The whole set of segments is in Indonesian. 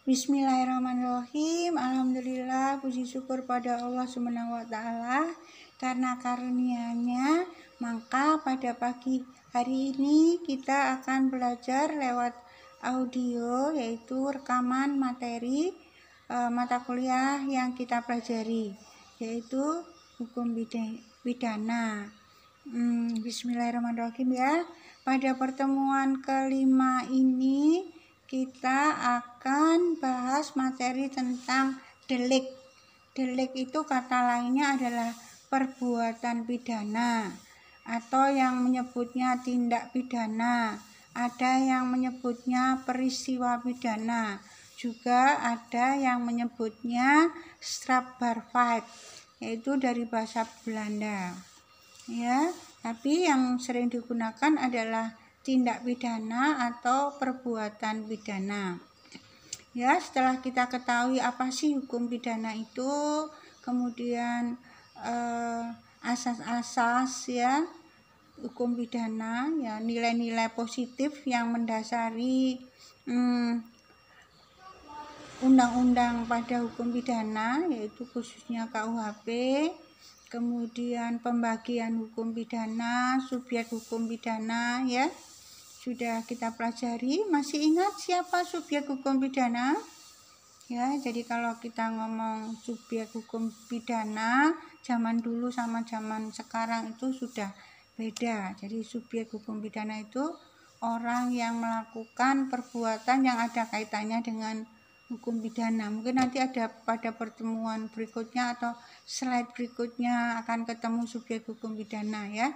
Bismillahirrahmanirrahim. Alhamdulillah, puji syukur pada Allah Subhanahu wa taala karena karunia-Nya, maka pada pagi hari ini kita akan belajar lewat audio, yaitu rekaman materi mata kuliah yang kita pelajari, yaitu hukum pidana. Bismillahirrahmanirrahim ya. Pada pertemuan kelima ini kita akan bahas materi tentang delik. Delik itu kata lainnya adalah perbuatan pidana, atau yang menyebutnya tindak pidana. Ada yang menyebutnya peristiwa pidana. Juga ada yang menyebutnya strafbaarheid, yaitu dari bahasa Belanda. Ya, tapi yang sering digunakan adalah tindak pidana atau perbuatan pidana. Ya, setelah kita ketahui apa sih hukum pidana itu, kemudian asas-asas ya hukum pidana, ya nilai-nilai positif yang mendasari undang-undang pada hukum pidana, yaitu khususnya KUHP. Kemudian pembagian hukum pidana, subjek hukum pidana ya sudah kita pelajari. Masih ingat siapa subjek hukum pidana? Ya, jadi kalau kita ngomong subjek hukum pidana zaman dulu sama zaman sekarang itu sudah beda. Jadi subjek hukum pidana itu orang yang melakukan perbuatan yang ada kaitannya dengan hukum pidana. Mungkin nanti ada pada pertemuan berikutnya atau slide berikutnya akan ketemu subjek hukum pidana ya.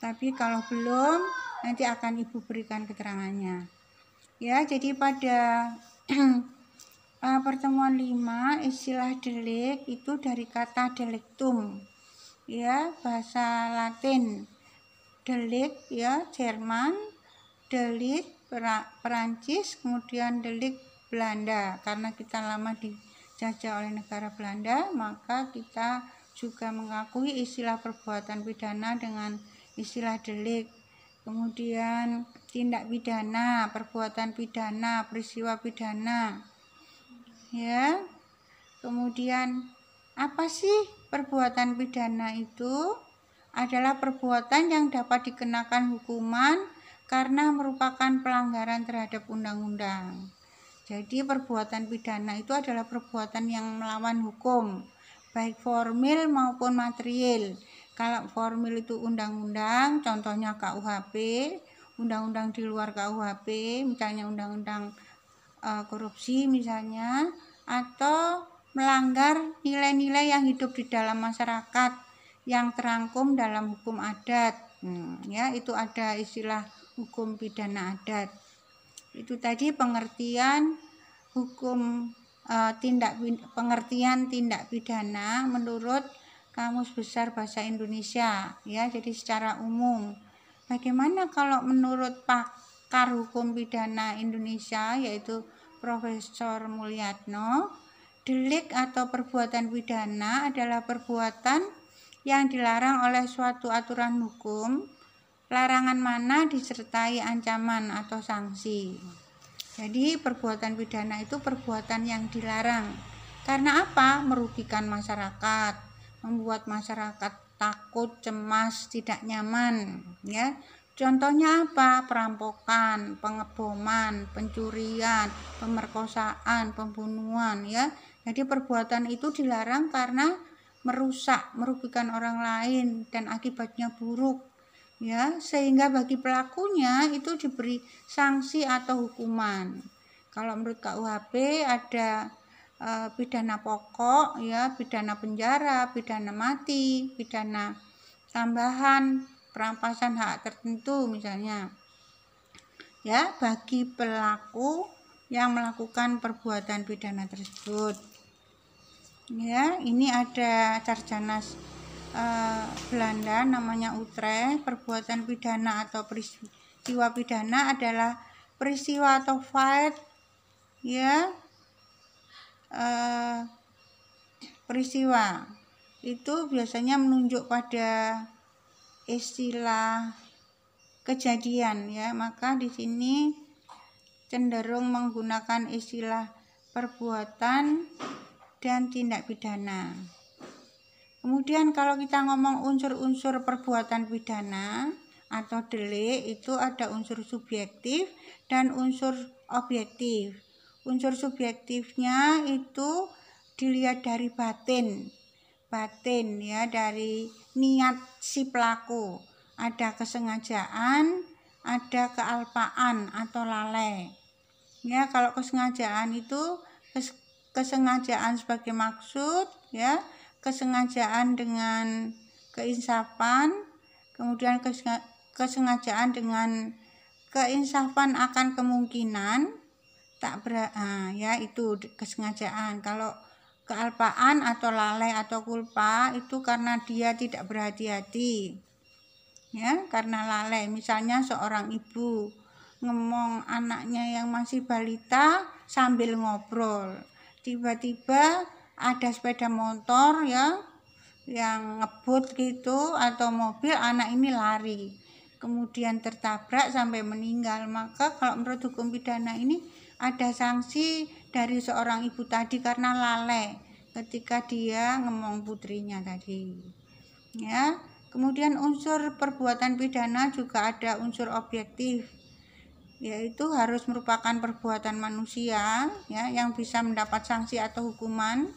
Tapi kalau belum, nanti akan Ibu berikan keterangannya. Ya, jadi pada pertemuan 5, istilah delik itu dari kata delictum. Ya, bahasa Latin. Delik ya Jerman, delik Perancis, kemudian delik Belanda. Karena kita lama dijajah oleh negara Belanda, maka kita juga mengakui istilah perbuatan pidana dengan istilah delik. Kemudian tindak pidana, perbuatan pidana, peristiwa pidana. Ya. Kemudian apa sih perbuatan pidana itu? Adalah perbuatan yang dapat dikenakan hukuman karena merupakan pelanggaran terhadap undang-undang. Jadi perbuatan pidana itu adalah perbuatan yang melawan hukum, baik formil maupun material. Kalau formil itu undang-undang, contohnya KUHP, undang-undang di luar KUHP, misalnya undang-undang korupsi misalnya, atau melanggar nilai-nilai yang hidup di dalam masyarakat yang terangkum dalam hukum adat. Ya, itu ada istilah hukum pidana adat. Itu tadi pengertian hukum pengertian tindak pidana menurut Kamus Besar Bahasa Indonesia ya. Jadi secara umum. Bagaimana kalau menurut pakar hukum pidana Indonesia, yaitu Profesor Mulyatno? Delik atau perbuatan pidana adalah perbuatan yang dilarang oleh suatu aturan hukum, larangan mana disertai ancaman atau sanksi. Jadi perbuatan pidana itu perbuatan yang dilarang. Karena apa? Merugikan masyarakat, membuat masyarakat takut, cemas, tidak nyaman ya. Contohnya apa? Perampokan, pengeboman, pencurian, pemerkosaan, pembunuhan ya. Jadi perbuatan itu dilarang karena merusak, merugikan orang lain dan akibatnya buruk ya, sehingga bagi pelakunya itu diberi sanksi atau hukuman. Kalau menurut KUHP ada pidana pokok ya, pidana penjara, pidana mati, pidana tambahan, perampasan hak tertentu misalnya ya, bagi pelaku yang melakukan perbuatan pidana tersebut ya. Ini ada sarjana Belanda namanya Utrecht. Perbuatan pidana atau peristiwa pidana adalah peristiwa atau feit ya, peristiwa itu biasanya menunjuk pada istilah kejadian ya, maka di sini cenderung menggunakan istilah perbuatan dan tindak pidana. Kemudian kalau kita ngomong unsur-unsur perbuatan pidana atau delik, itu ada unsur subjektif dan unsur objektif. Unsur subjektifnya itu dilihat dari batin ya, dari niat si pelaku. Ada kesengajaan, ada kealpaan atau lalai. Ya, kalau kesengajaan itu kesengajaan sebagai maksud, ya, kesengajaan dengan keinsafan, kemudian kesengajaan dengan keinsafan akan kemungkinan ya itu kesengajaan. Kalau kealpaan atau lalai atau kulpa itu karena dia tidak berhati-hati, ya, karena lalai. Misalnya seorang ibu ngomong anaknya yang masih balita sambil ngobrol, tiba-tiba ada sepeda motor ya yang ngebut gitu atau mobil, anak ini lari kemudian tertabrak sampai meninggal. Maka kalau menurut hukum pidana ini ada sanksi dari seorang ibu tadi karena lalai ketika dia ngomong putrinya tadi, ya. Kemudian unsur perbuatan pidana juga ada unsur objektif, yaitu harus merupakan perbuatan manusia, ya, yang bisa mendapat sanksi atau hukuman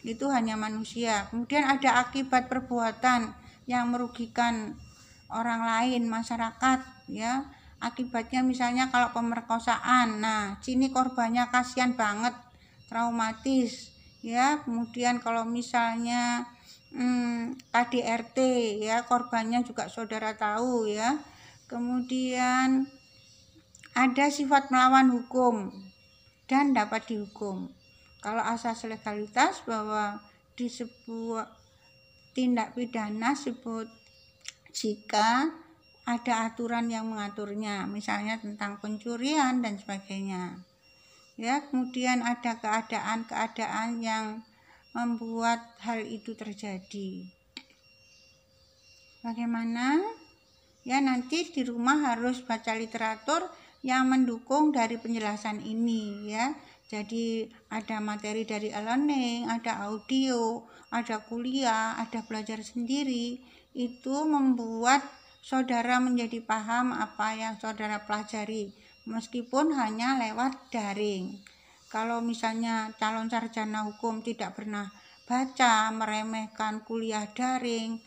itu hanya manusia. Kemudian ada akibat perbuatan yang merugikan orang lain, masyarakat, ya. Akibatnya misalnya kalau pemerkosaan, nah sini korbannya kasihan banget, traumatis, ya. Kemudian kalau misalnya KDRT, ya, korbannya juga saudara tahu, ya. Kemudian ada sifat melawan hukum dan dapat dihukum. Kalau asas legalitas bahwa di sebuah tindak pidana sebut jika ada aturan yang mengaturnya, misalnya tentang pencurian dan sebagainya, ya. Kemudian ada keadaan-keadaan yang membuat hal itu terjadi. Bagaimana? Ya, nanti di rumah harus baca literatur yang mendukung dari penjelasan ini, ya. Jadi ada materi dari e-learning, ada audio, ada kuliah, ada belajar sendiri. Itu membuat saudara menjadi paham apa yang saudara pelajari, meskipun hanya lewat daring. Kalau misalnya calon sarjana hukum tidak pernah baca, meremehkan kuliah daring,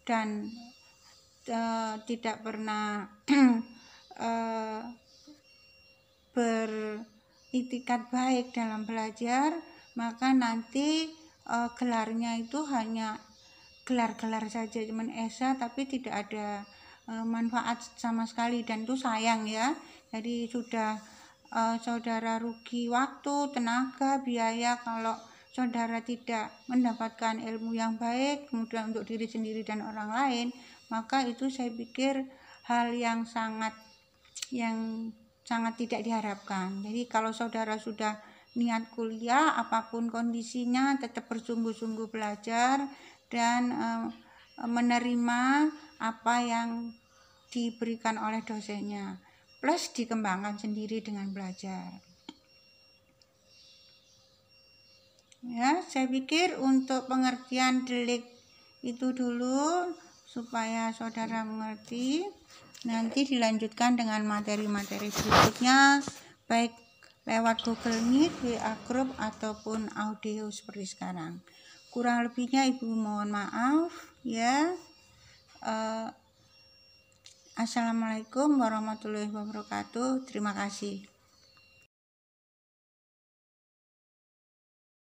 dan tidak pernah beritikat baik dalam belajar, maka nanti gelarnya itu hanya gelar-gelar saja, cuman esa, tapi tidak ada manfaat sama sekali, dan itu sayang, ya. Jadi sudah saudara rugi waktu, tenaga, biaya kalau saudara tidak mendapatkan ilmu yang baik, kemudian untuk diri sendiri dan orang lain, maka itu saya pikir hal yang sangat tidak diharapkan. Jadi kalau saudara sudah niat kuliah, apapun kondisinya, tetap bersungguh-sungguh belajar dan menerima apa yang diberikan oleh dosennya, plus dikembangkan sendiri dengan belajar. Ya, saya pikir untuk pengertian delik itu dulu supaya saudara mengerti. Nanti dilanjutkan dengan materi-materi berikutnya, baik lewat Google Meet, WA Group ataupun audio seperti sekarang. Kurang lebihnya Ibu mohon maaf, ya. Assalamualaikum warahmatullahi wabarakatuh. Terima kasih.